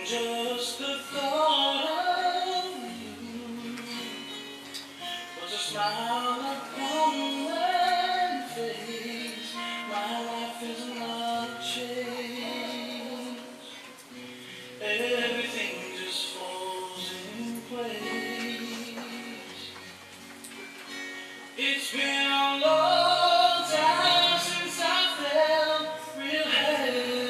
Just the thought of you was a smile upon my face. My life is not changed. Everything just falls in place. It's been a long time since I felt real happiness.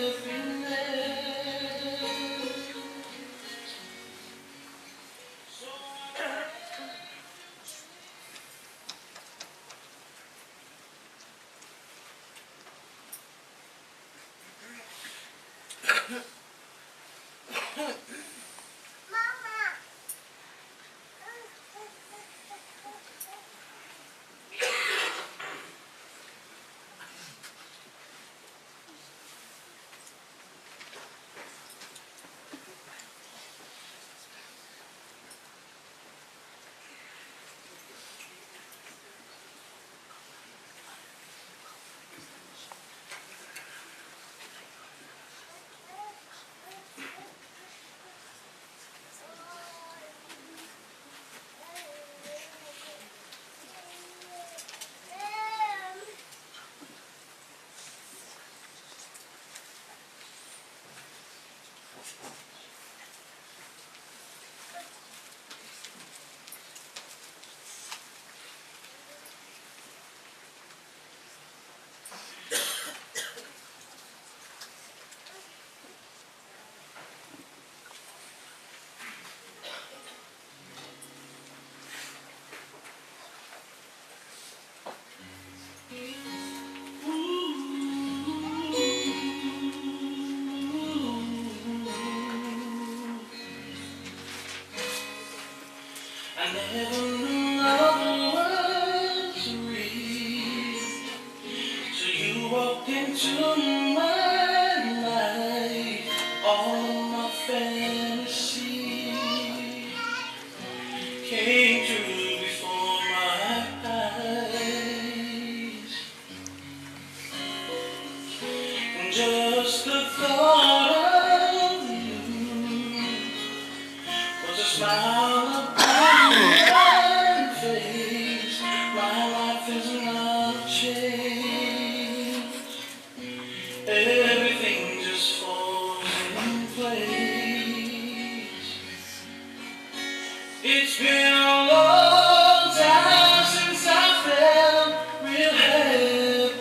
I never knew love was real, so you walked into my life, all of my fantasies came true before my eyes, and just the thought of you was a smile upon my face. My life is not changed. Everything just falls in place. It's been a long time since I felt real happiness.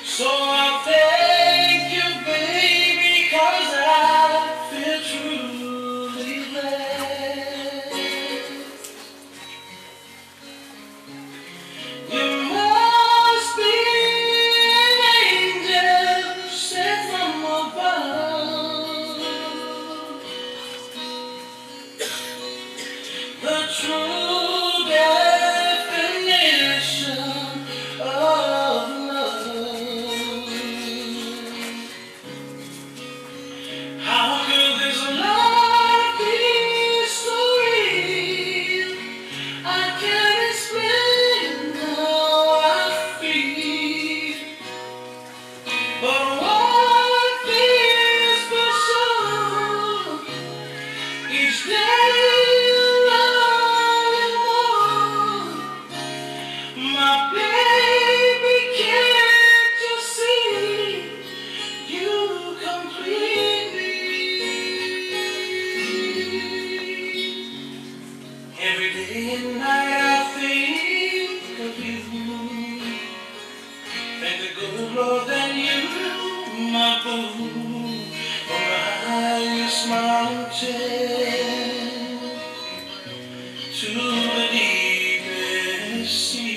So I thank you, baby, 'cause I feel truly blessed. You must be an angel sent from above. The true definition of love. How could this love be so real? I can't explain how I feel, but one thing is for sure: each day you love me more. My baby, can't you see? You complete me. Every day and night I think of you. Thank the good Lord that you, my boo, from the highest mountain to the deepest sea.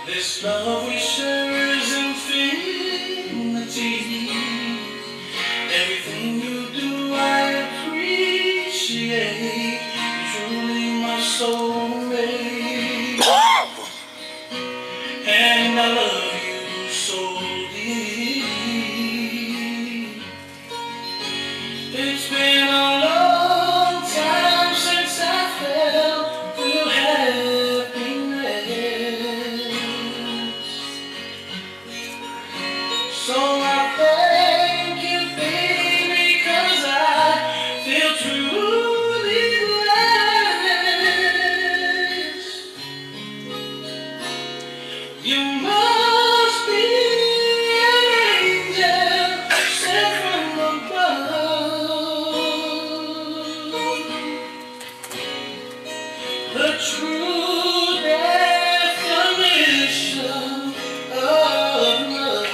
This love we share is infinity. Everything you do I appreciate. You're truly my soulmate. It's been a long time since I felt real happiness. So I thank you, baby, 'cause I feel truly blessed. You must be an angel sent from above. The true definition of love.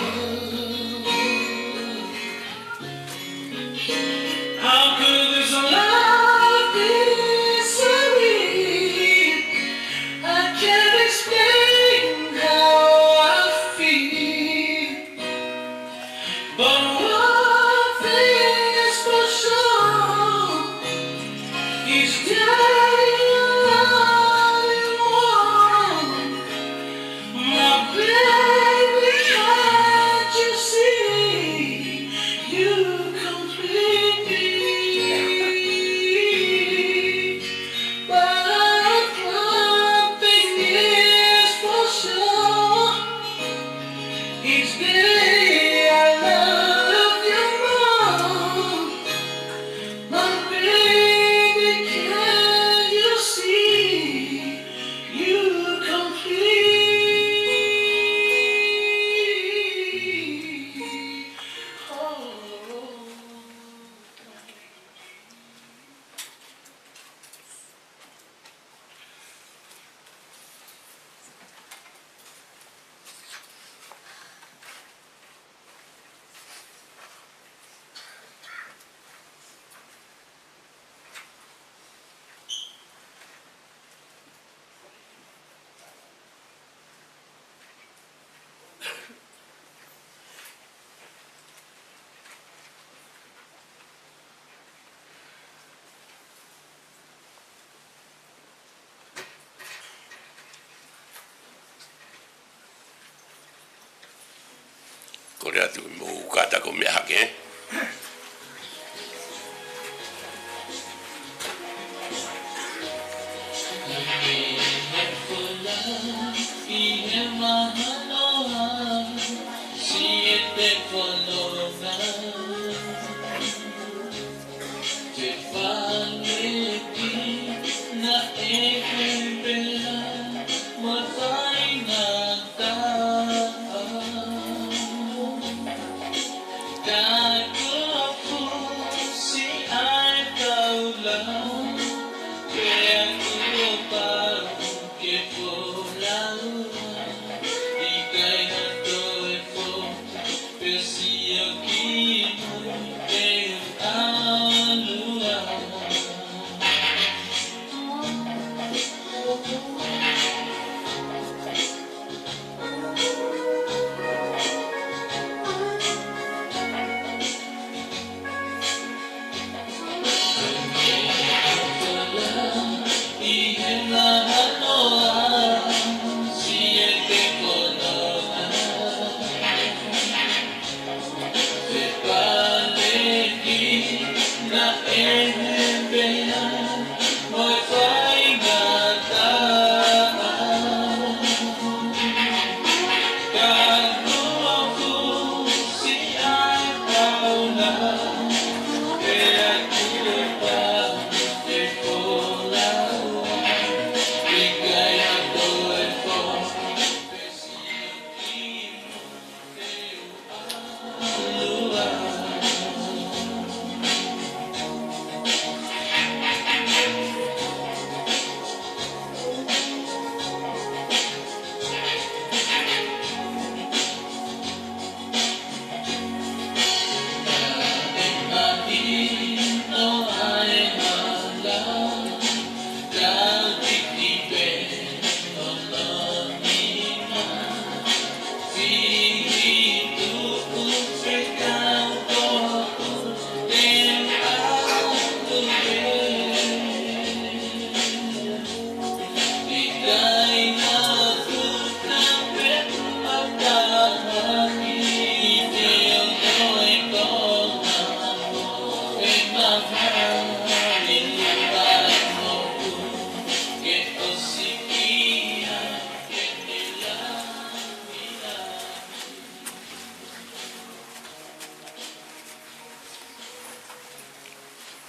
How could this love be so sweet? I can't explain how I feel, but one thing is for sure, he's daddy all you want. My baby, can't you see? You complete me. But one thing is for sure, each day I love you more. My baby, can you see? You complete. Oh. Koloalotu mo kata ko me hake.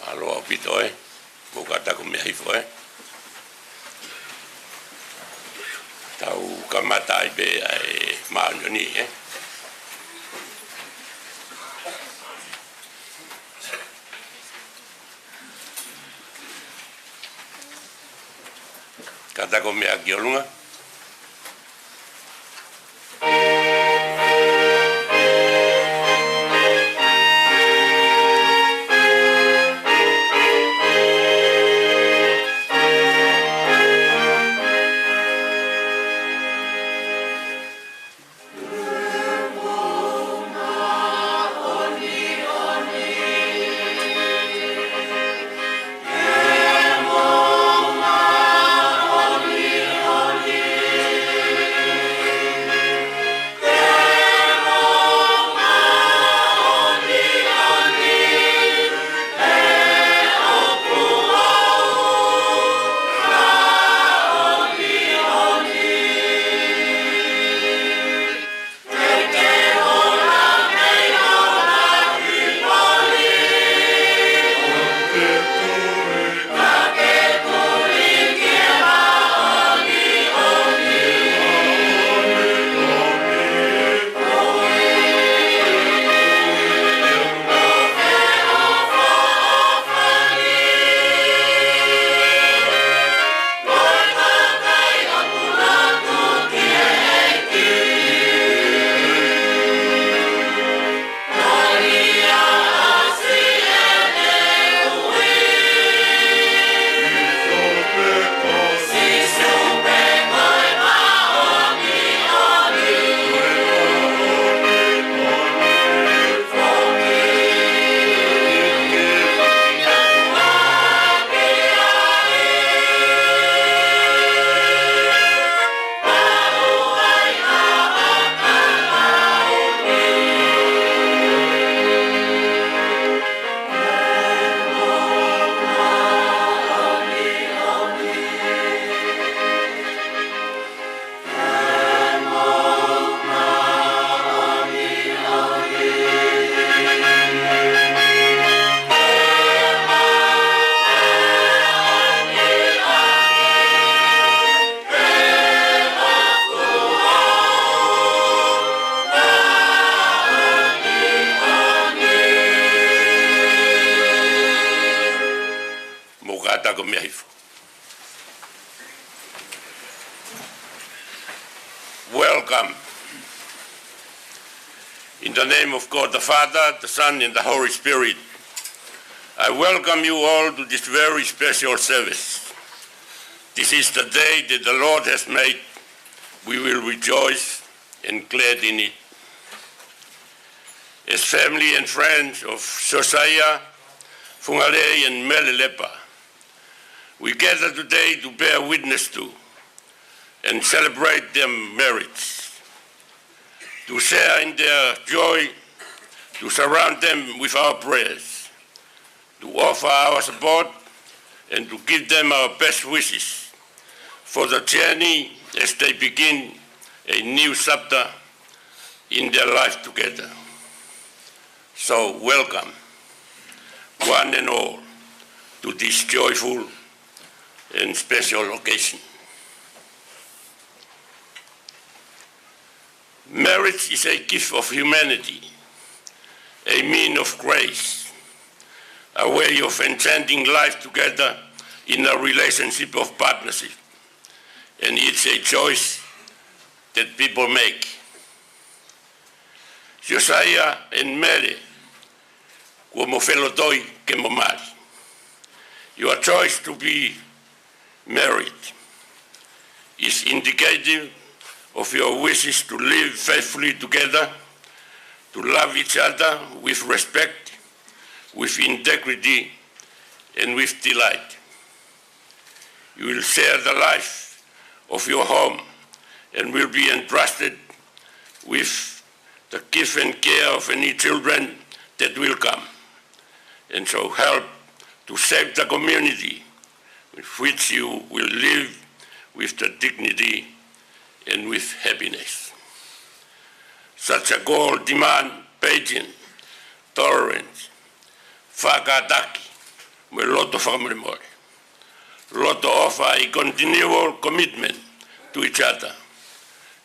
Aloha pito e, mukata ko mea hifo e. Tau kamata i be e maanyoni e. Kata ko mea kiolunga. Welcome. In the name of God the Father, the Son, and the Holy Spirit, I welcome you all to this very special service. This is the day that the Lord has made. We will rejoice and glad in it. As family and friends of Sosaia, Fungalei, and Mele Lepa, we gather today to bear witness to and celebrate their merits, to share in their joy, to surround them with our prayers, to offer our support, and to give them our best wishes for the journey as they begin a new chapter in their life together. So welcome, one and all, to this joyful and special occasion. Marriage is a gift of humanity, a mean of grace, a way of enchanting life together in a relationship of partnership. And it's a choice that people make. Sosaia and Mele, kua mo whelotoi ke mo mari. Your choice to be married is indicative of your wishes to live faithfully together, to love each other with respect, with integrity, and with delight. You will share the life of your home and will be entrusted with the care and care of any children that will come. and so help to shape the community with which you will live with the dignity and with happiness. Such a goal demands patience, tolerance, fakataki, me loto whakamoremore. Loto offer a continual commitment to each other,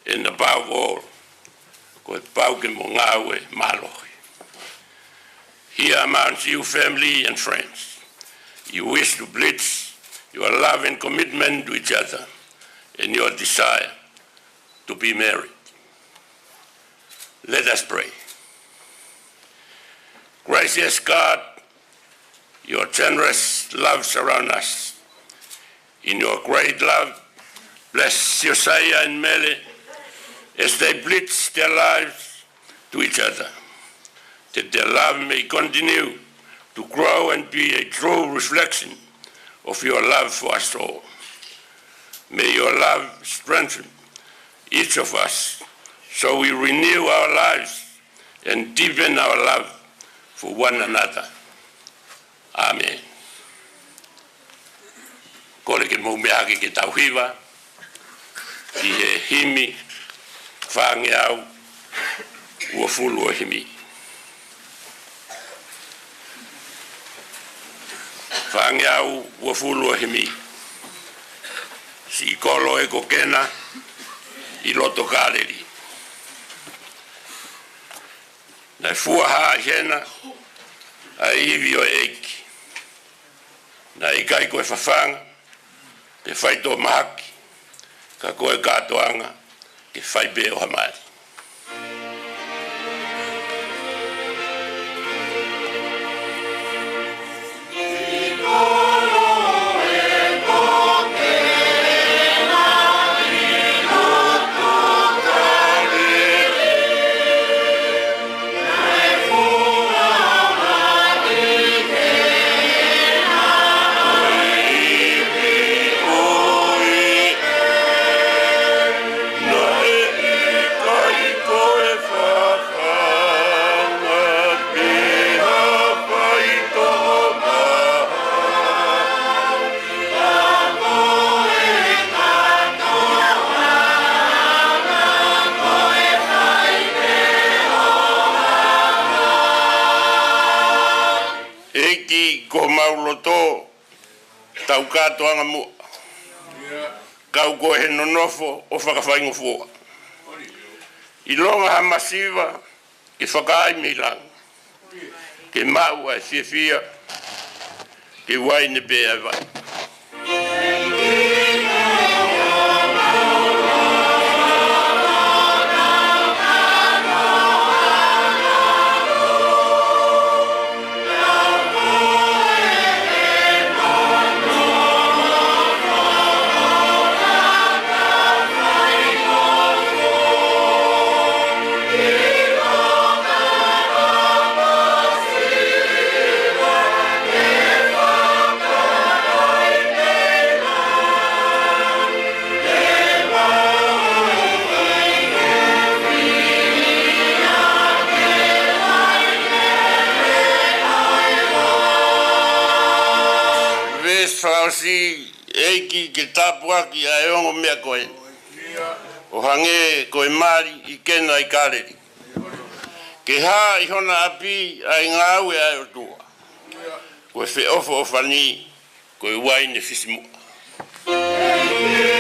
and above all, ko pauke mo ngawe malohi. Here amongst you, family and friends, you wish to blitz your love and commitment to each other and your desire to be married. Let us pray. Gracious God, your generous love surrounds us. In your great love, bless Sosaia and Mele as they blitz their lives to each other, that their love may continue to grow and be a true reflection of your love for us all. May your love strengthen each of us so we renew our lives and deepen our love for one another. Amen. Kore ke maumeake ke tauhiwa, ki he himi, whangeau, ua fulu o himi. Whangeau, ua fulu o himi. Si kolo e kokena, I loto kaleri. Na fua haa hena, a iwi o eiki. Na I kai koe whawhanga, ke whai tō mahaki, ka koe kātoanga, ke whai be o hamari. Tau kātoanga mua. Kau koe he nonofo o whakawhaingo fua. I longa ha masiva ke whakai me lang. Ke maua e whiawhia, ke waine pēa vai. Si eiki ke tapuaki a eongo mea koe. O hange koe mari I kena I kareri. Ke ha I hona api a ngāue a o tua. Koe whe ofo o whani, koe waine whisimua. Amen.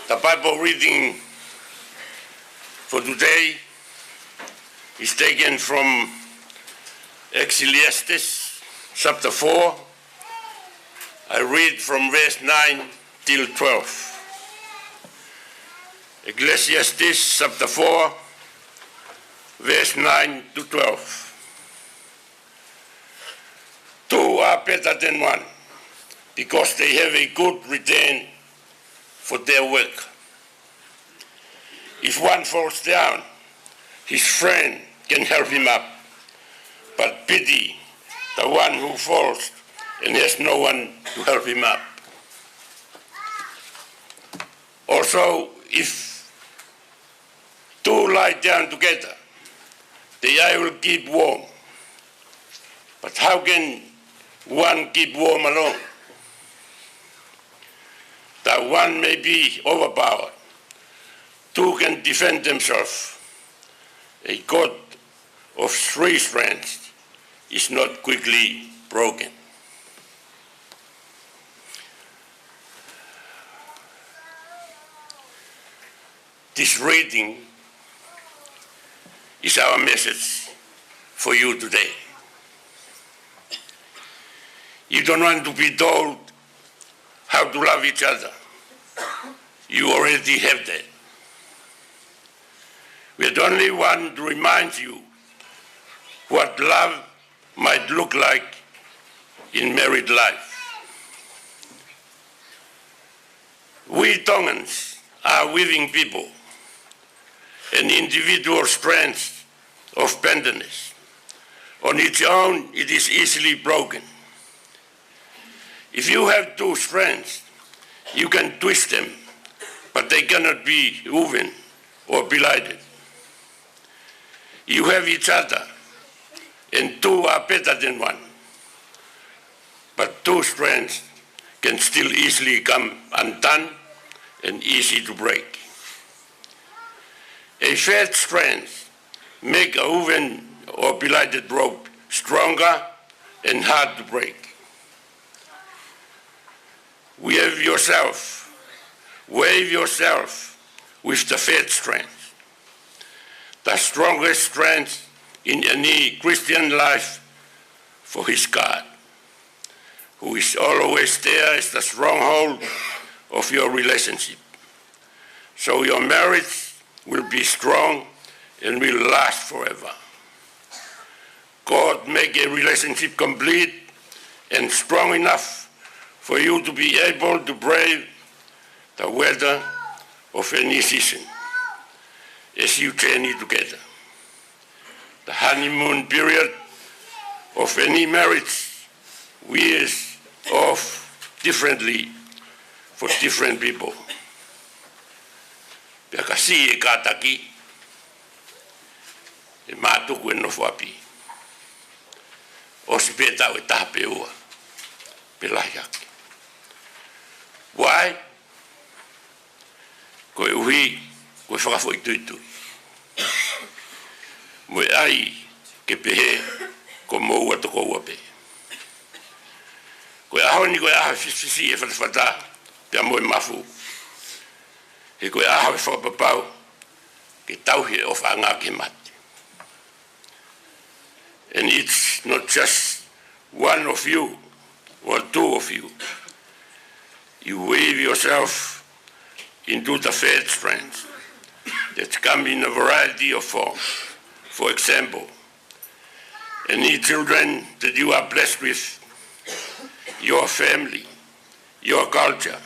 The Bible reading for today is taken from Ecclesiastes chapter 4. I read from verse 9 till 12. Ecclesiastes chapter 4, verse 9 to 12. Two are better than one, because they have a good return for their work. If one falls down, his friend can help him up, but pity the one who falls and has no one to help him up. Also, if two lie down together, the eye will keep warm. But how can one keep warm alone? That one may be overpowered. Two can defend themselves. A cord of 3 strands is not quickly broken. This reading is our message for you today. You don't want to be told how to love each other. You already have that. We only want to remind you what love might look like in married life. We Tongans are weaving people, an individual strength of tenderness. On its own, it is easily broken. If you have 2 strands, you can twist them, but they cannot be woven or belighted. You have each other, and 2 are better than one. But 2 strands can still easily come undone and easy to break. A third strand make a woven or belighted rope stronger and hard to break. Wave yourself with the third strand. The strongest strength in any Christian life for his God, who is always there as the stronghold of your relationship. So your marriage will be strong and will last forever. God make a relationship complete and strong enough for you to be able to brave the weather of any season as you journey together. The honeymoon period of any marriage wears off differently for different people. Pea kasi e kātaki, e mātuku e nofo api. O si pētau e tahape ua, pe lahi ake. Why? Koe uhi, koe whakafo i tuitui. Moe ai ke pehe, ko moua toko ua pe. Koe ahoni koe aha fisfisi e whatawhata, pea moe mafu. He koe aha e whakapapau, ke tauhi o whaanga ke mate. And it's not just one of you or 2 of you. You weave yourself into the third strands that come in a variety of forms. For example, any children that you are blessed with, your family, your culture,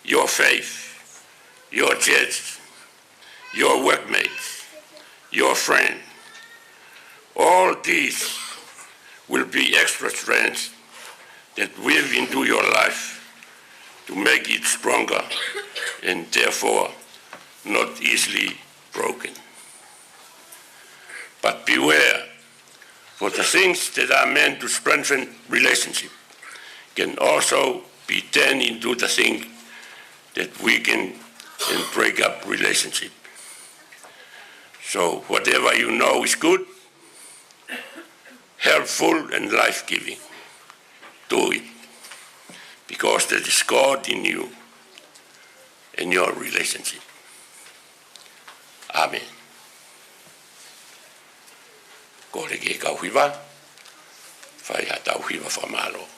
your faith, your church, your workmates, your friend, all these will be extra strands that weave into your life to make it stronger and therefore not easily broken. But beware, for the things that are meant to strengthen relationship can also be turned into the thing that weaken and break up relationship. So whatever you know is good, helpful and life-giving, do it, because that is God in you. in your relationship. Amen. Ko le ke kauhiwa, whai ha tauhiwa whamalo.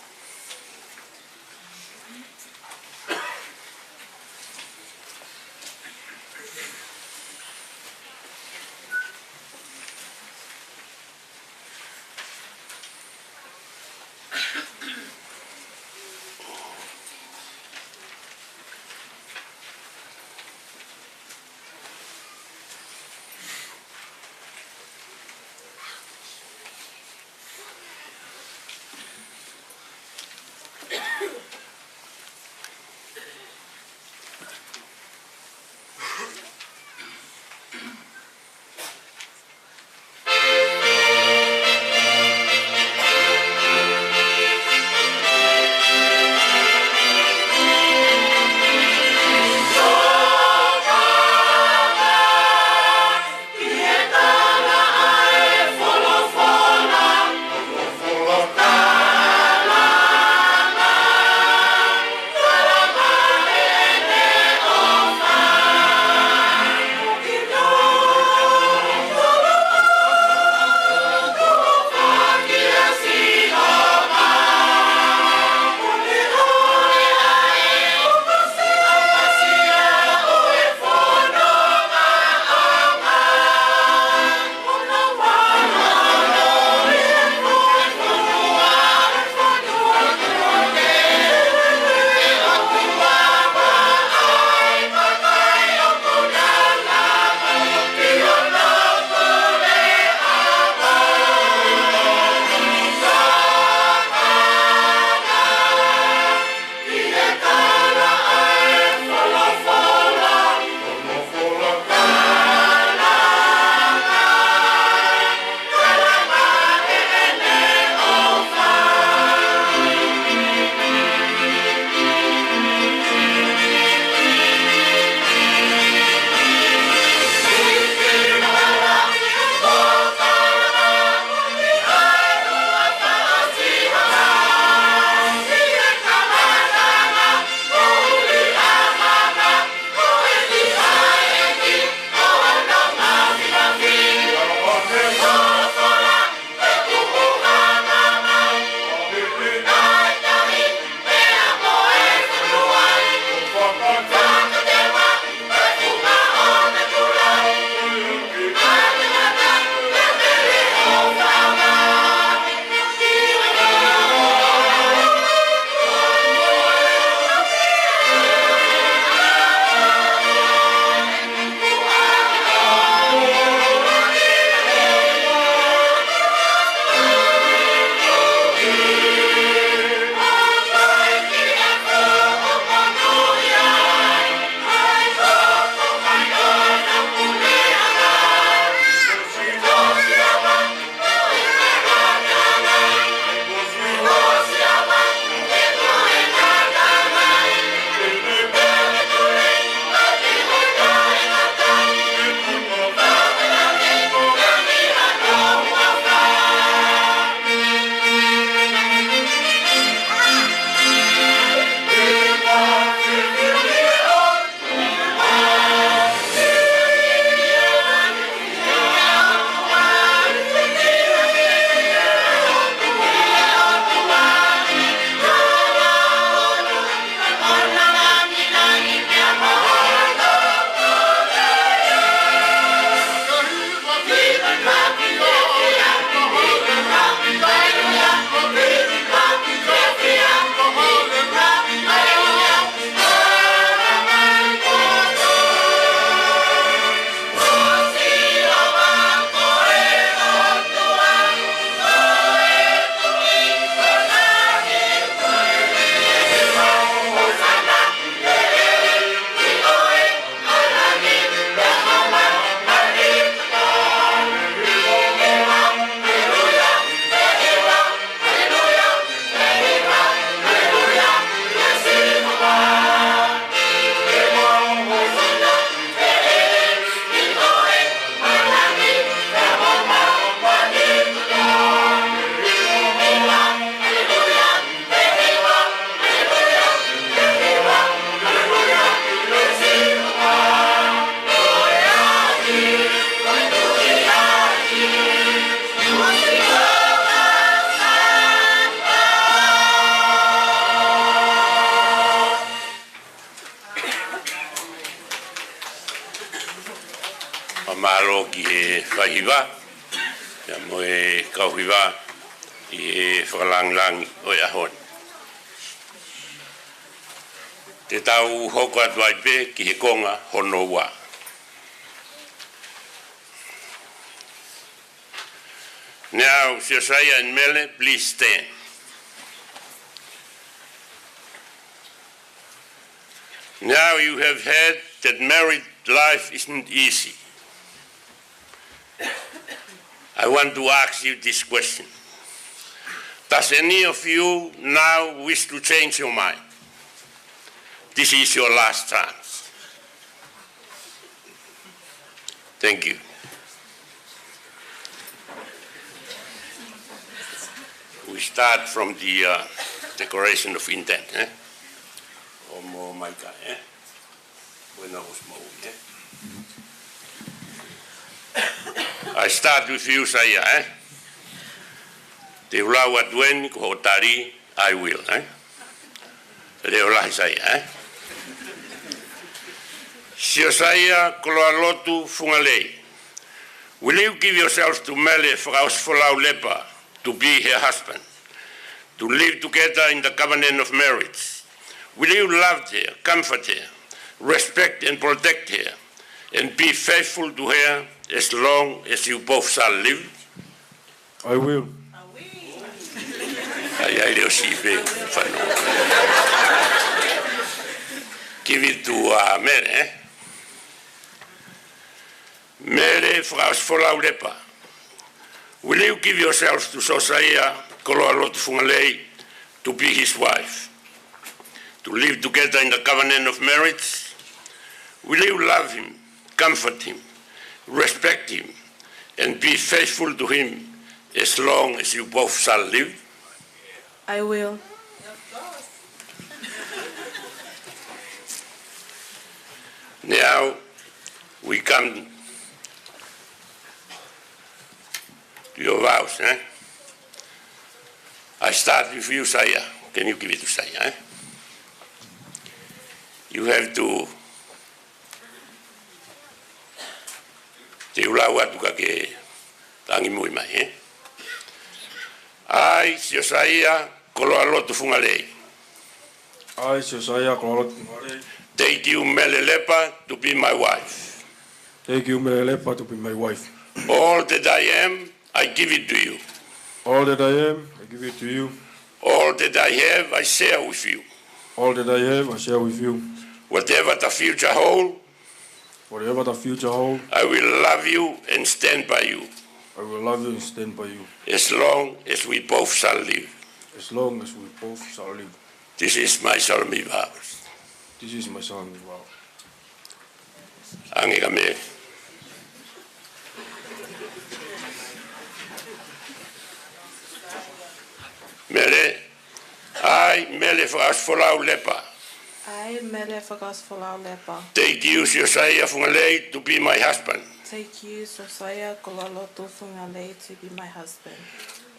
malo ki e whahiwa, ia mo e kauhiwa i e whakalangilangi o e ahon. Te tau hoko atu ai pe ki he konga hono wā. Now, Sosaia and Mele, please stand. Now you have heard that married life isn't easy. I want to ask you this question. Does any of you now wish to change your mind? This is your last chance. Thank you. We start from the declaration of intent. Omo maika, Bueno osmo, I start with you, Saya. Te ulawa duen ko tari, I will. Leo lahi Saya. Sosaia, Koloalotu, Fungalei. Will you give yourself to Mele, Faka'osifolau, Lepa, to be her husband, to live together in the covenant of marriage? Will you love her, comfort her, respect and protect her, and be faithful to her as long as you both shall live? I will. Give it to Mele. Mele, Faka'osifolau, Lepa. Will you give yourself to Sosaia, Koloalotu, Fungalei, to be his wife, to live together in the covenant of marriage? Will you love him, comfort him, respect him, and be faithful to him as long as you both shall live? I will. Now we come to your vows. I start with you, Saya. Can you give it to Saya? You have to te ulawa tuka ke tangi Moimoi. I, Sosaia, Koloalotu, Fungalei. I, Sosaia, Koloalotu, Fungalei. Take you, Mele Lepa, to be my wife. Take you, Mele Lepa, to be my wife. All that I am, I give it to you. All that I am, I give it to you. All that I have, I share with you. All that I have, I share with you. Whatever the future holds, whatever the future holds, I will love you and stand by you. I will love you and stand by you. As long as we both shall live. As long as we both shall live. This is my solemn vows. This is my solemn vow. Angeka Mele. Mele, I, Mele Faka'osifolau, Lepa. I, Mele Faka'osifolau, Lepa. Take you, Sosaia, Fungalei, to be my husband. Take you, Sosaia, Koloalotu, Fungalei, to be my husband.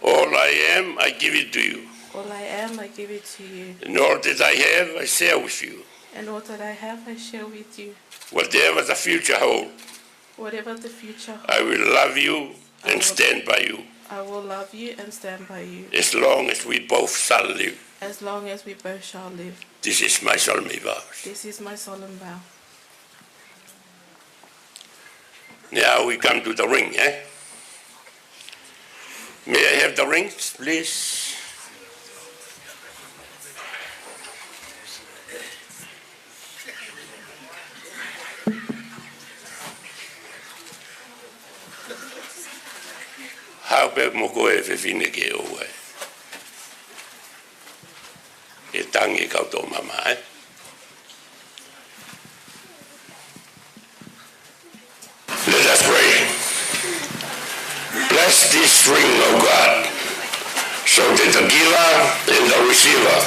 All I am, I give it to you. All I am, I give it to you. And all that I have, I share with you. And all that I have, I share with you. Whatever the future holds, Whatever the future holds, I will love you and stand by you. I will love you and stand by you. As long as we both shall live. As long as we both shall live. This is my solemn vows. This is my solemn vow. Now we come to the ring, May I have the rings, please? How about mo koe whewhine ke o e? E tangi koutou mama, Let us pray. Bless this ring, O God, so that the giver and the receiver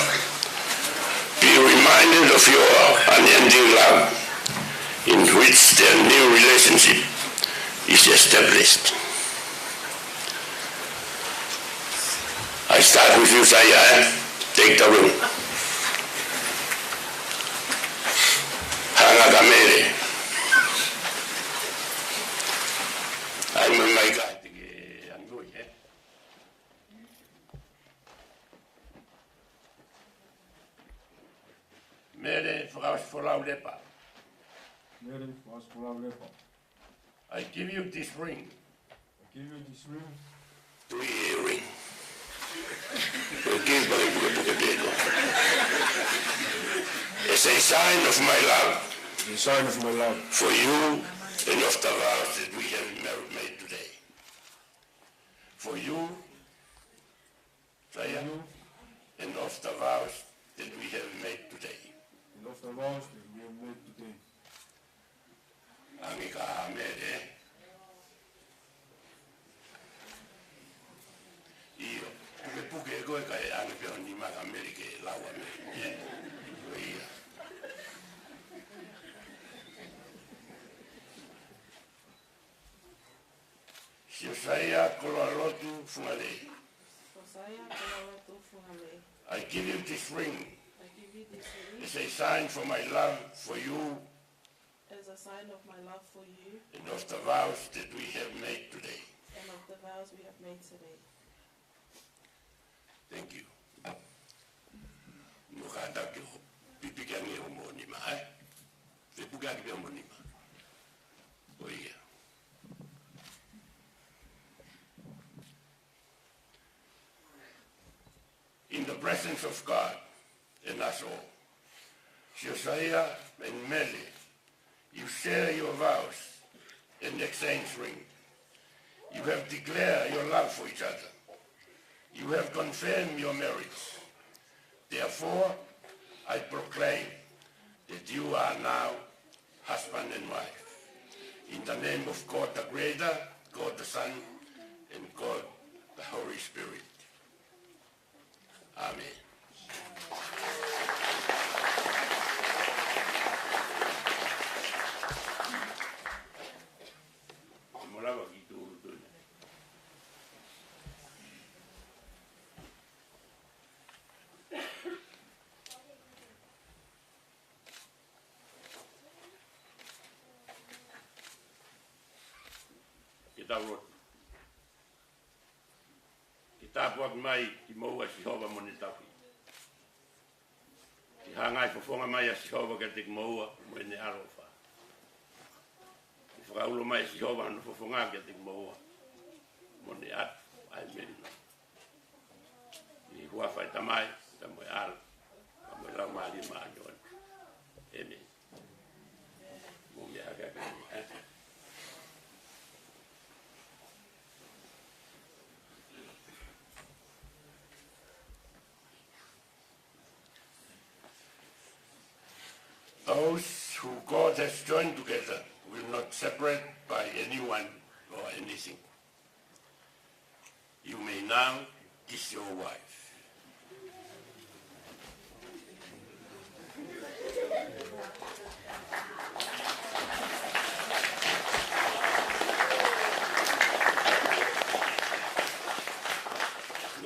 be reminded of your unending love in which their new relationship is established. I start with you, Saya. Take the ring. Hanga ka Mele. mai ka te ke angoi, Mele, Faka'osifolau Lepa. Mele, Faka'osifolau Lepa. I give you this ring. I give you this ring. 3-year ring. Okay, it's a sign of my love. It's a sign of my love. For you and of the vows that we have made today. For you, Saya, and of the vows that we have made today. And of the vows that we have made today. Angika Mele. Iyo, puke koe kai angipeo ni maka Mele ke lawa me. Ia. Sosaia, Koloalotu, Fungalei. Sosaia, Koloalotu, Fungalei. I give you this ring. I give you this ring It's a sign for my love for you as a sign of my love for you and of the vows that we have made today. and of the vows we have made today. Thank you. Mukata ke pipikan ni homonima, Pipuka ke homonima. Oh yeah. In the presence of God and us all, Sosaia and Mele, you share your vows and exchange ring. You have declared your love for each other. You have confirmed your marriage. Therefore, I proclaim that you are now husband and wife. In the name of God the Creator, God the Son, and God the Holy Spirit. Amen. Kita buat mai ki maua si hova moni tapi. Ki hangai fofonga mai si hova ka te maua mo ne arofa. Ki fraulo mai si hova no fofonga ka te maua mo ne at ai men. Ki hua fai tamai ta mo al. Ta mo la mali ma yon. Ene. Mo me aga ka. Those who God has joined together will not separate by anyone or anything. You may now kiss your wife.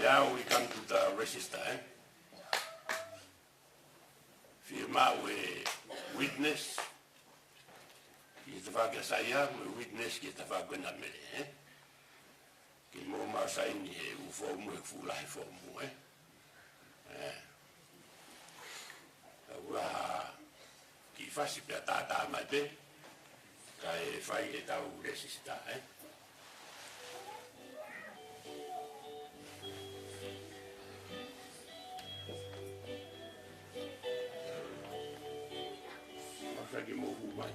Now we come to the register. Firma we witness, ki te Sosaia, we witness ki te whakona Mele, Ki mō mausai ni he ufomu he fulahi fomu, Ua ki whasi pia tātā mai pe, ka e whai e tau resista, Ki mo mai.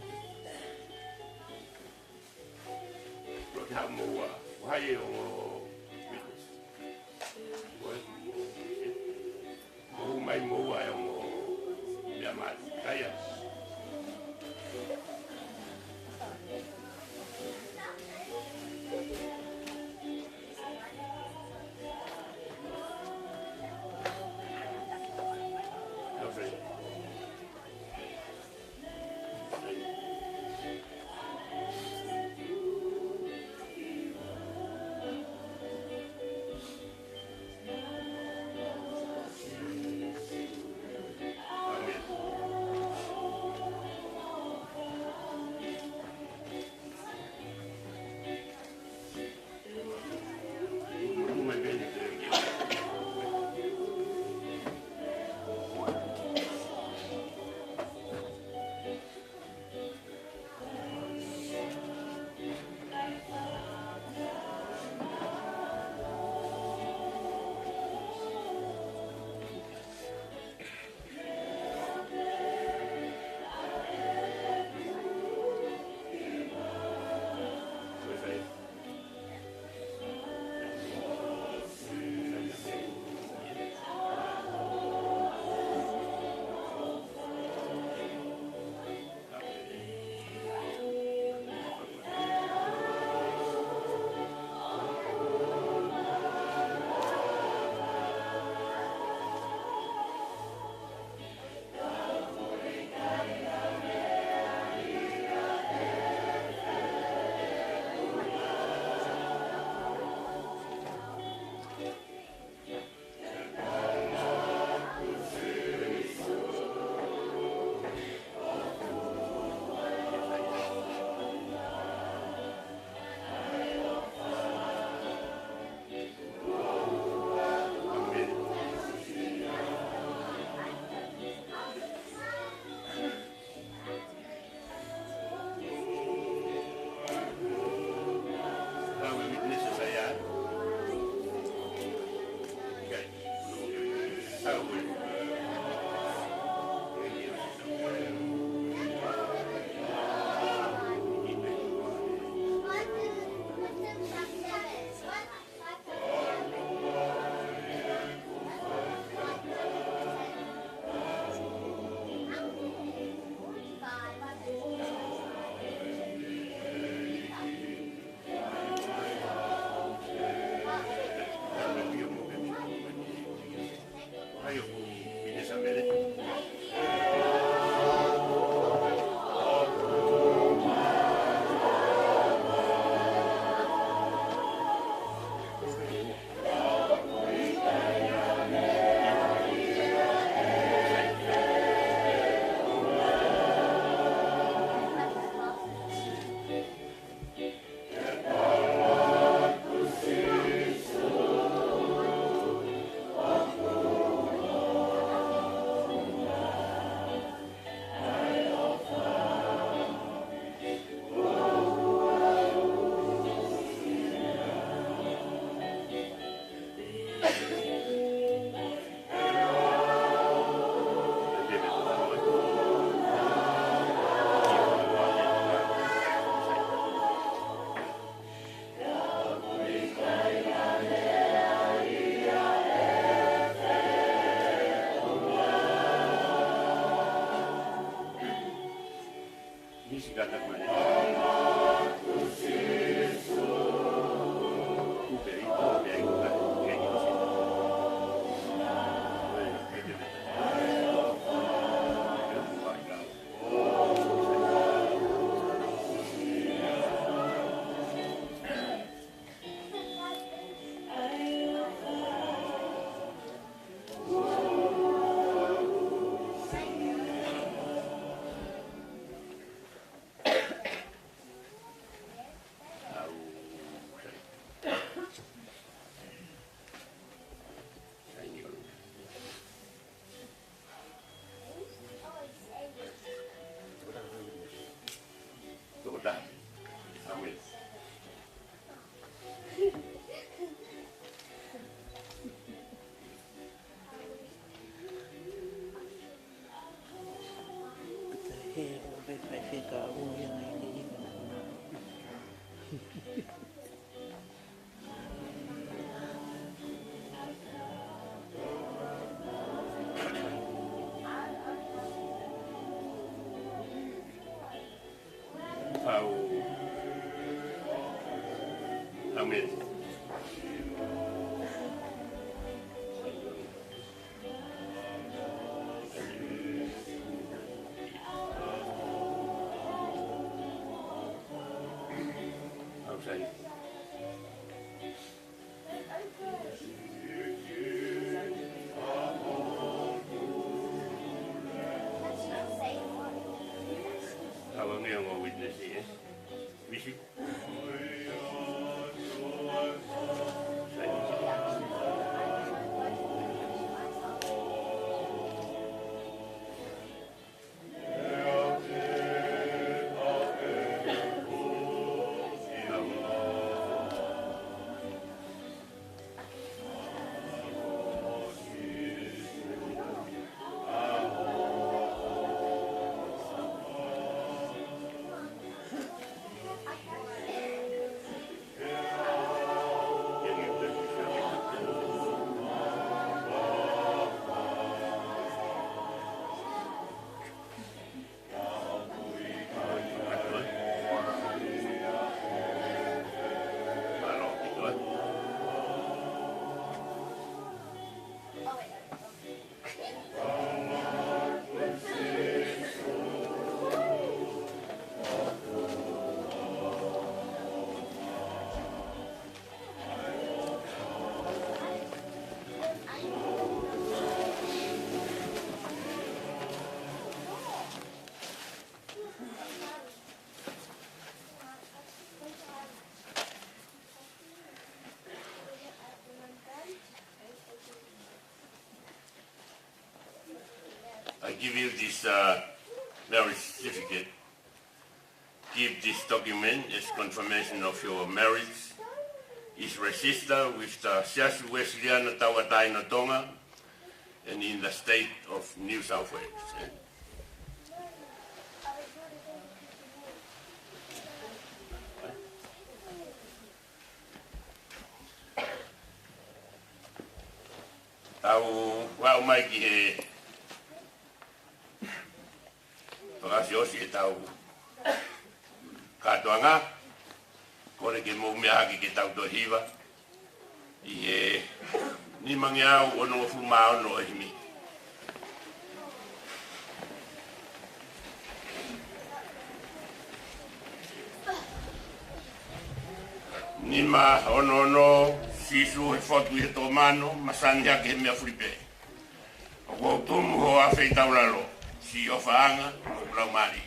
Lo ha mo wa hai o witness. Mo mai mo wa o ya mai kaya. Amen. Outside. How long are you going to witness here? Visit? I give you this marriage certificate. Keep this document as confirmation of your marriage. Is registered with the Siasu Wesleyan Tawatai na Tonga and in the state of New South Wales. Tau wau mai ki he Faka'osi e tau katoanga kore ke mo mea ki ke tau tohiwa i he ni mangiau ono fumao no himi ni ma ono sisu he fotu he tō mano masanga ke mea furipe o tumu ho a fei tauralo si o whaanga o Raumari.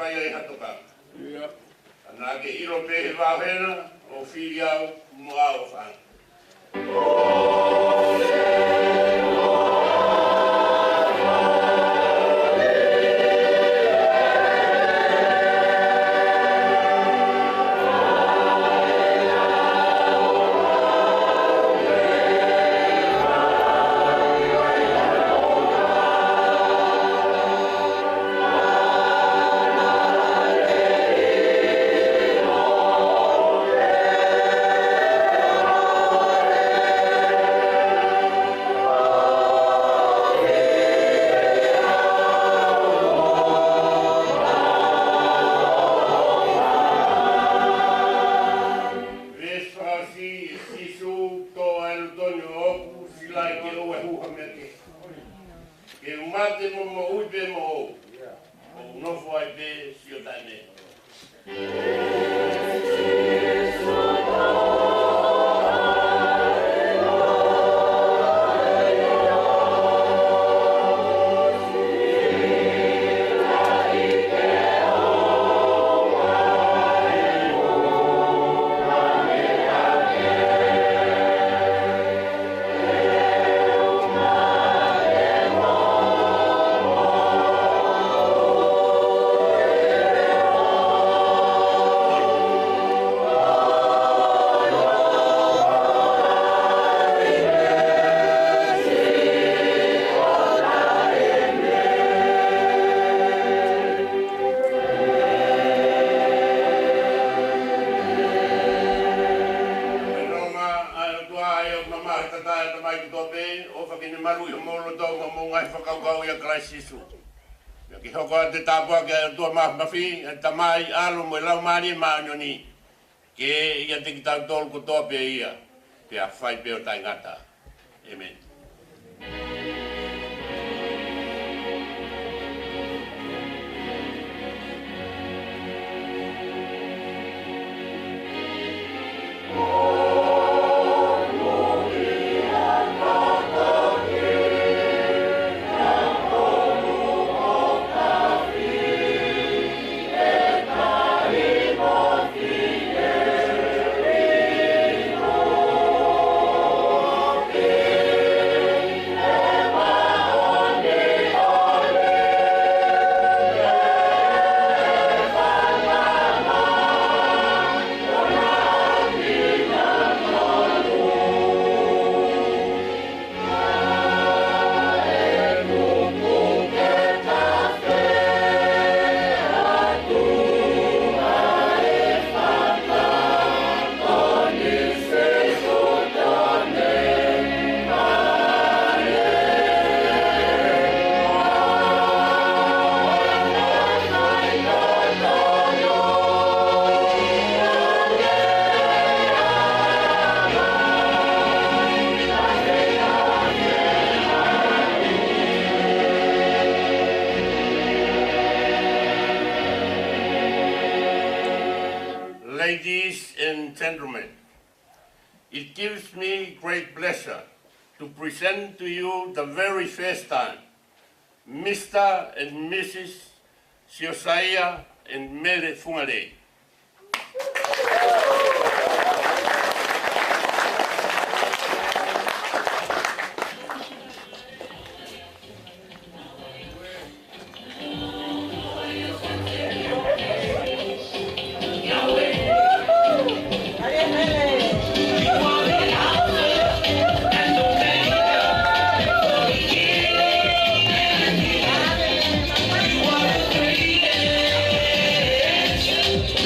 whai ai hatoka. Ia. Nā ke iro pe he wāwhena o whiri au mo au whanga. Ki hoko te tāpua ki a tua mafi, e tamai alo mo lau mani maanyoni. Ke ia te ki tau tolu kutoa pe ia, pe a whai pe o tai ngata. Amen. Ladies and gentlemen, it gives me great pleasure to present to you the very first time Mr. and Mrs. Sosaia and Mele Fungalei. Thank you.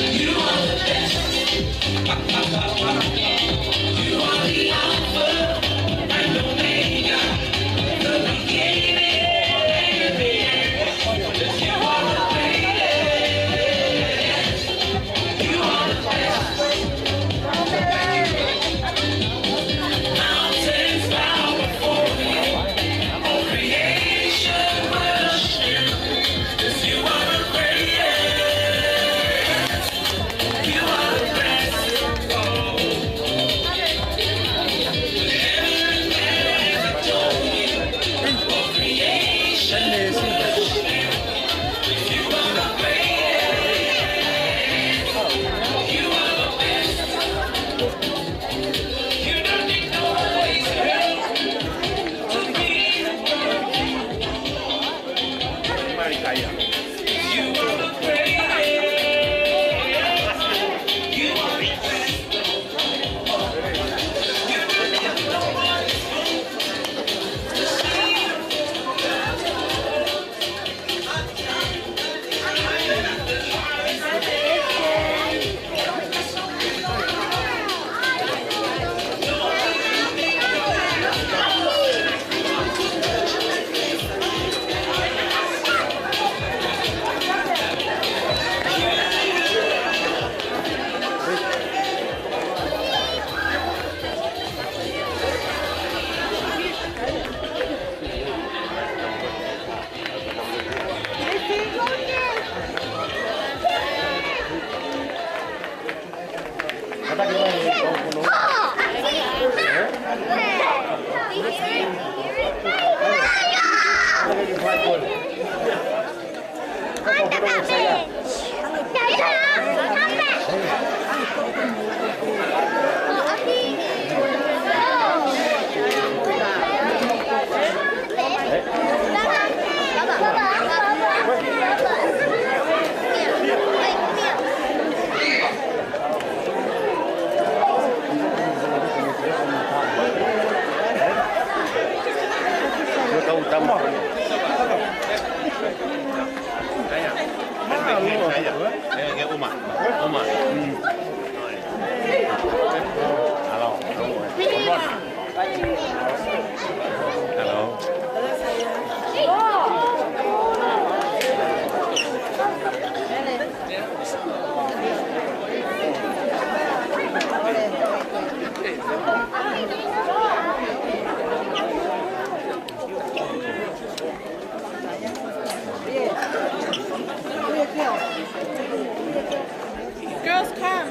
Girls, come.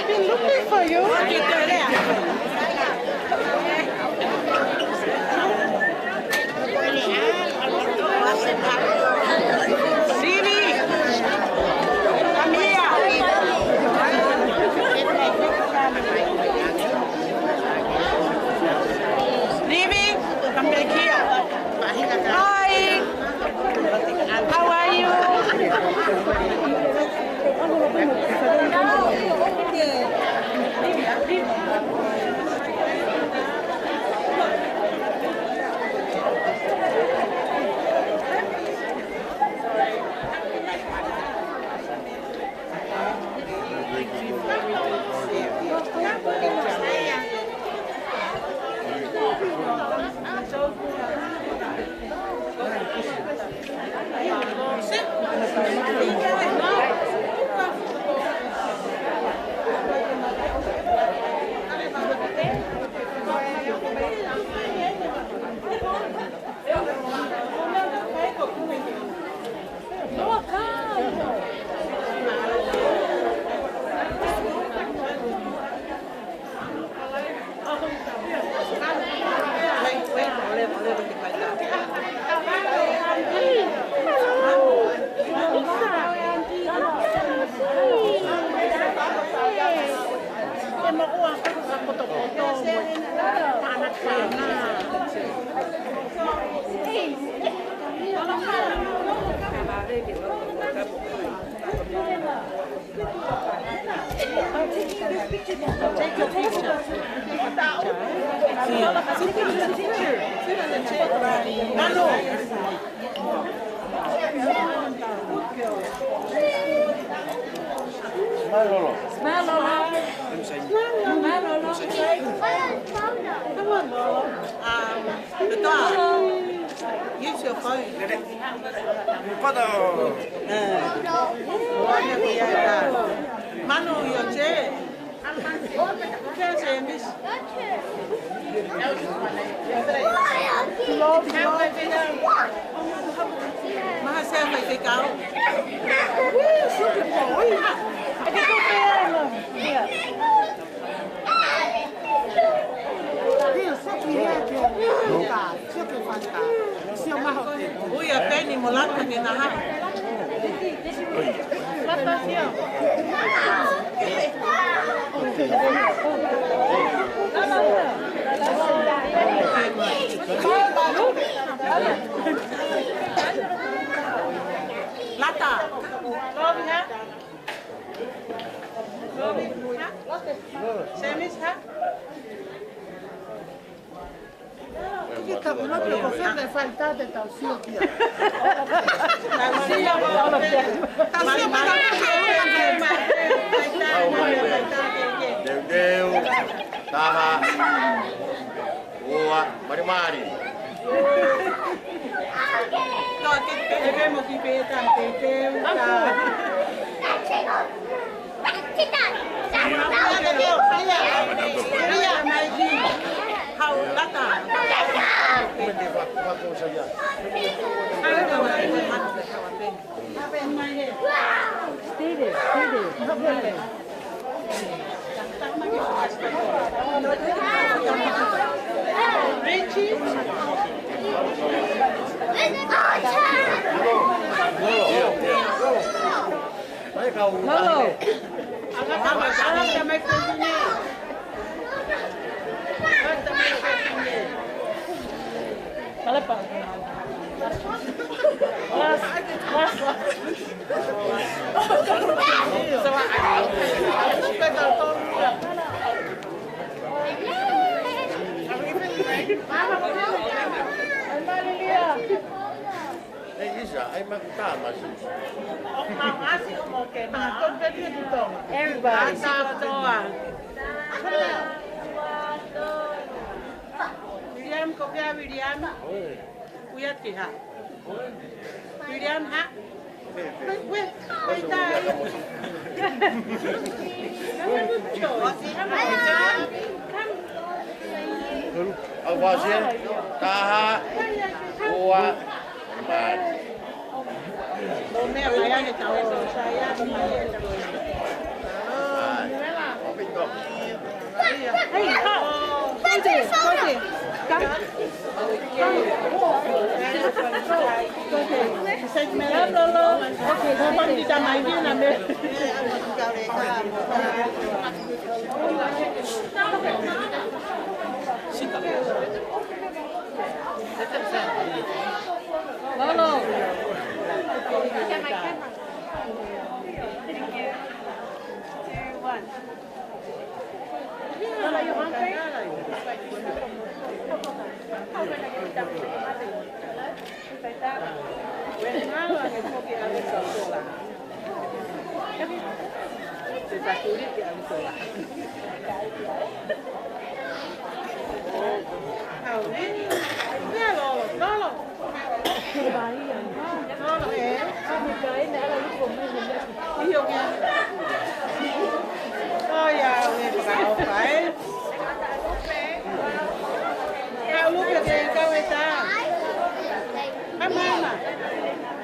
They're looking for you. Come back here. Hi. How are you? Use your phone. Manu, your chair. Mahasaya may ikaw. Uy, a penny mo lang kami na ha. Lata. Semis ha? Kita belum berkosa de falta de tausiyo pia. Deu, taha, boa, mari-mari. Everybody. William, kopia William. Kuyat kiha. William ha. Wait, tayo. Ông vào xem. Taha. Ua. Mà. Bố mẹ mày ăn cháu Sosaia đi. Hey, coi gì? Come. Say Mele. Okay, thôi con đi ra máy đi làm đi. Lolo.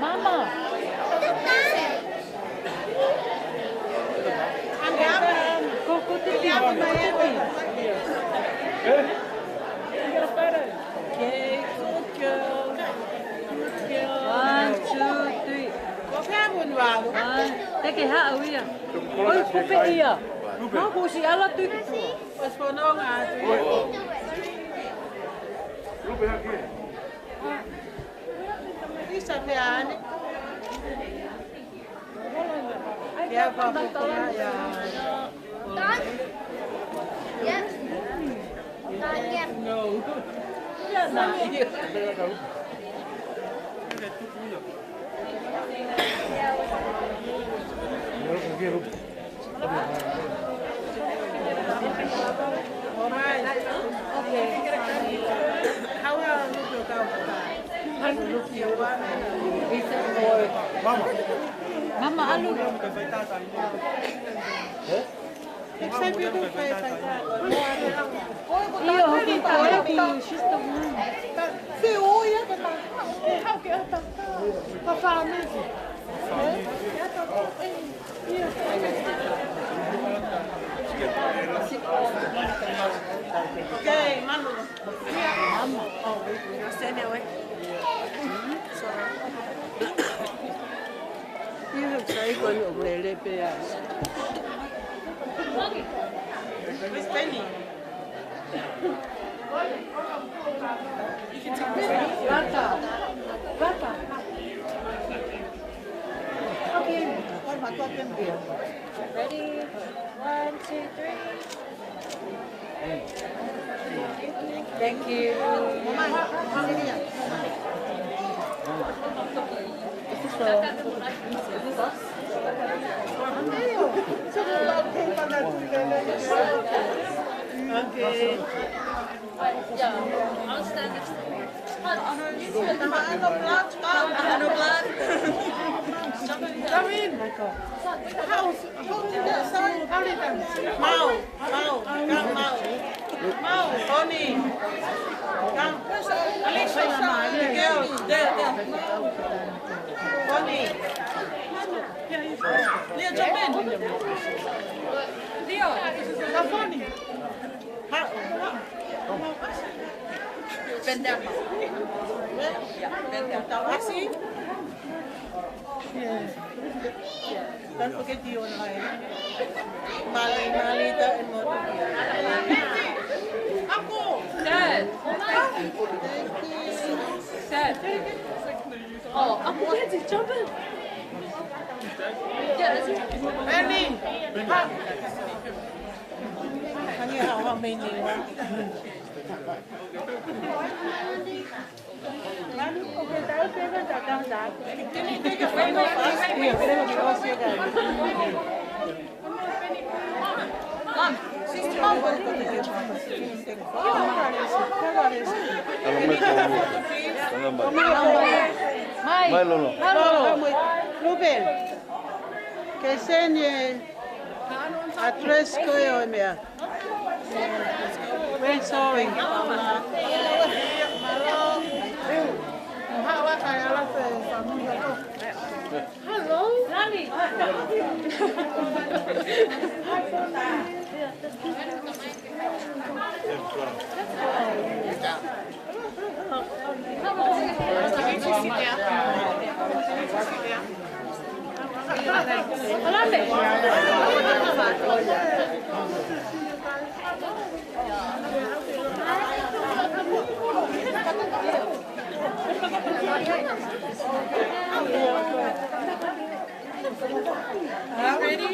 Mama. Go to the Okay, good girl. Good girl. 1, 2, 3. Có phép buồn vào. Đây cái hạ ở đây à? Ôi, có phép đi à? Nó bù xì á lót tuyết. Ôi, phô nông à? Đi sẵn về án ấy. Dạ, vào phục vụ là Con. Yes. Con nha. No. Dạ, này. Mama, alo. Iyo, okay, she's the one. Fetu'u, yeah, how can I found it? Okay, Mama. Mama. Oh, you're standing away. You have to say one of the Lepa. Where's Penny? You can take this out. Bata. Okay. Ready? 1, 2, 3. Thank you. Okay. Yeah, I'll stand next to you. Ano blood? Come in. House. Mau, Tony. Come. Alicia, the girls. There. Tony. Leo, jump in. Leo, come Tony. Bend down. Yeah, bend down. I see. Yeah. Don't forget the online. Mali, that and more. Dad. Dad. Oh, Uncle Dad's jumping. Yeah, that's it. Andy. Anh như họ họ mình nhiều quá. Mai lolo. Ruben, que enseñe a tres coyo mea. We're sorry. Hello, Nani. Ready?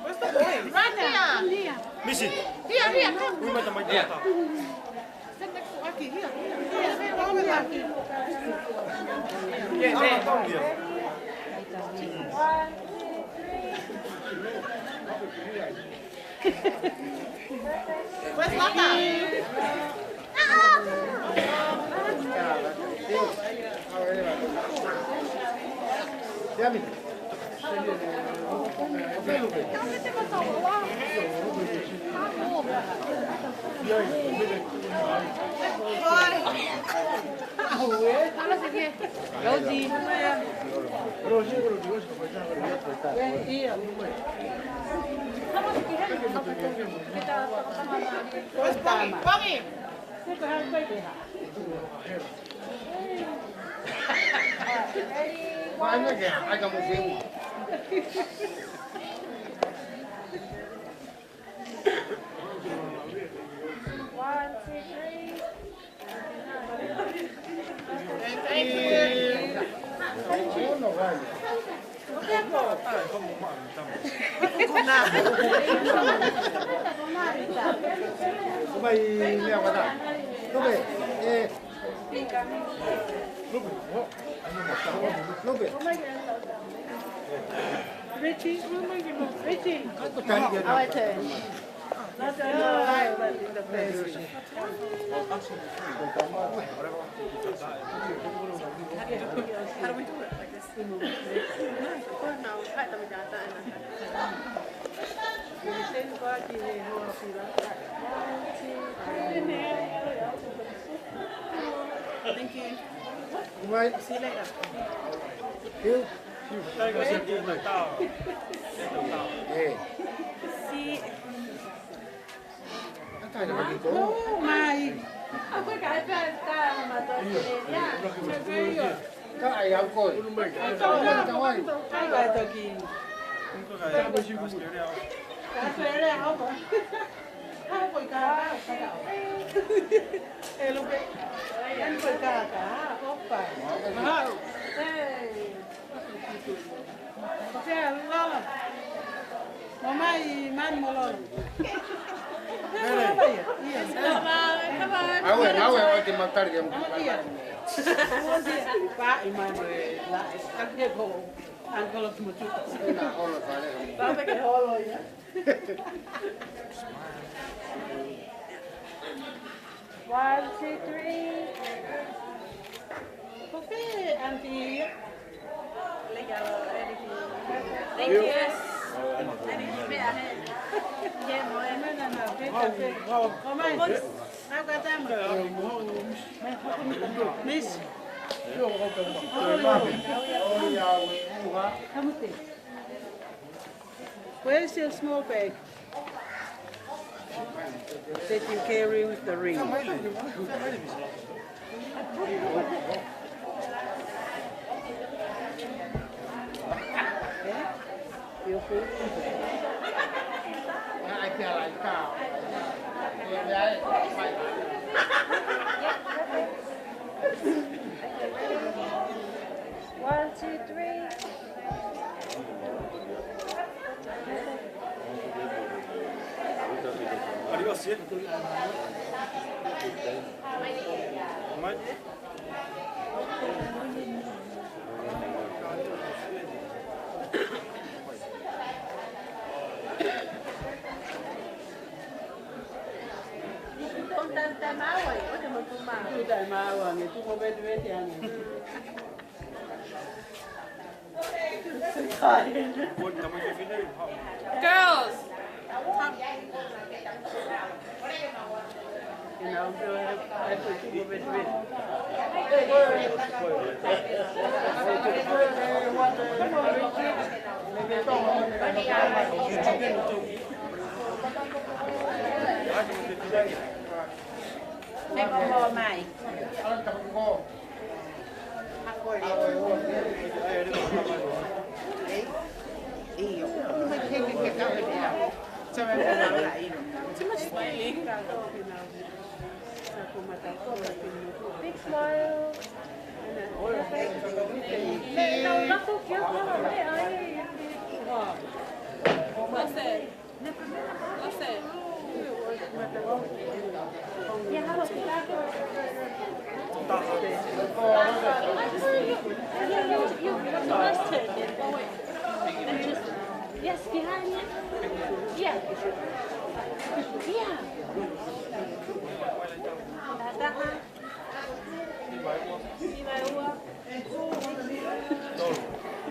Where's the boy? Right there. Missy. Here, come. Hoe met hem met je? Sit next to Aki. Here. Come with Aki. Where's Lata? Rosie. Where's Pongi? Mai nó kìa, ai cầm một phiếu. Thank you. Cô mày leo vào đây. Lúc này, lúc này. Richie, Richie. Có trái gì đâu. Not in the place. How do we do it? Like this? Thank you. Cô mày. See you later. Phiếu. Đây có sự kiện này tao. See. Cái này là gì cô? Oh my. Các ai áo coi. Cháu ơi. Hai bài tôi kì. Không có cái Cà phê này không có. Hai quầy cà. Ê lúc đấy. Anh quầy cà cả. Không phải. Cà phê lo. Mama man mo lo. Áo ơi, thì mặc tay kìa. Pak Immanuel lah, kan dia go. Angkolo semua cukup. Nah, Allah phải. Tapi ke holo ya. One, two, three. Okay, auntie. Thank you. Miss. Where's your small bag? That you carry with the ring. Your food? Ai kia lại cao. One, two, three. Adiós, ¿sí? Mike? Con tay máu vậy, có thể mình không mà. Tôi tay máu à, người tôi không biết thì anh. Girls! You know, I put you over to it. Em có bò mày. Big smile. Đâu nó phút trước nó là mấy ấy. What's that? What's that? Yeah, how about you must turn it. Oh wait. And just yes, behind it. Yeah. Yeah.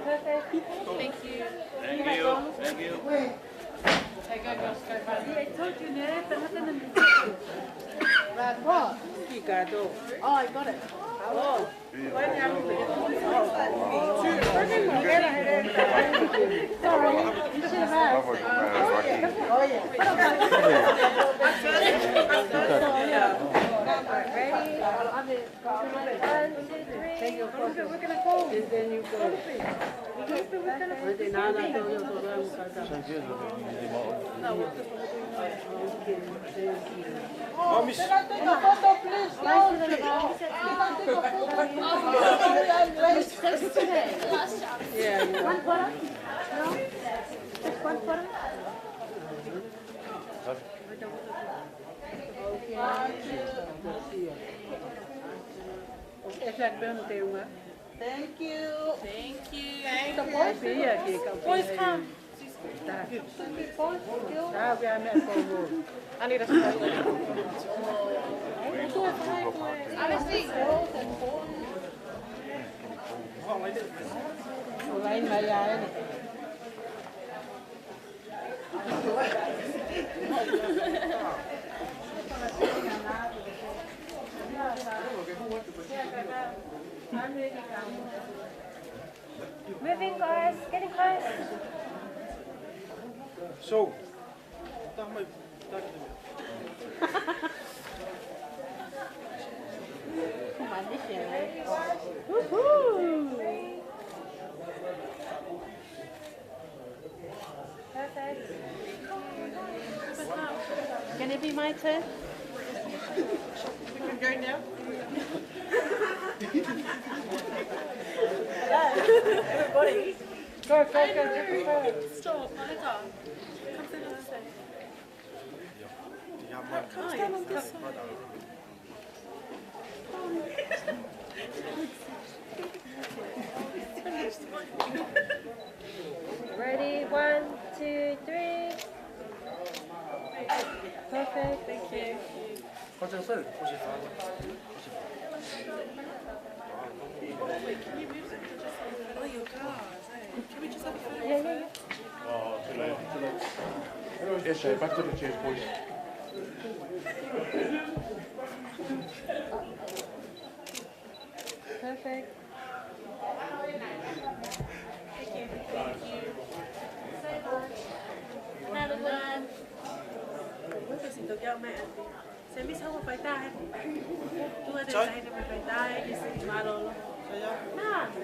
Perfect. Thank you. Thank you. I told you, Nere, What? Kikado. Oh, I got it. Oh. Sorry. You should have asked. Ready? I'm in. 1, 2, 3. Take your photo. We're gonna go. And then you go. Oh, miss. Yeah. One photo? No? Just one photo? Thank you. Thank you. Boys, come. I need a small. Line my eye. Moving, guys. Getting close. Zo. Dag maar. Come on, this year. Perfect. Can it be my turn? We can go now. Everybody. Go. Stop, Monica. Come sit on this side. Come stand on this side. Ready? 1, 2, 3. Perfect. Thank you. Wait, can you move it to just oh, your cars, eh? Can we just have a photo? Yeah. Yes, sir. Back to the chairs, boys. Perfect. Thank you. Dạ mẹ sẽ biết sao mà phải tay. Tôi đã thấy phải tay cái gì mà rồi. Sao vậy?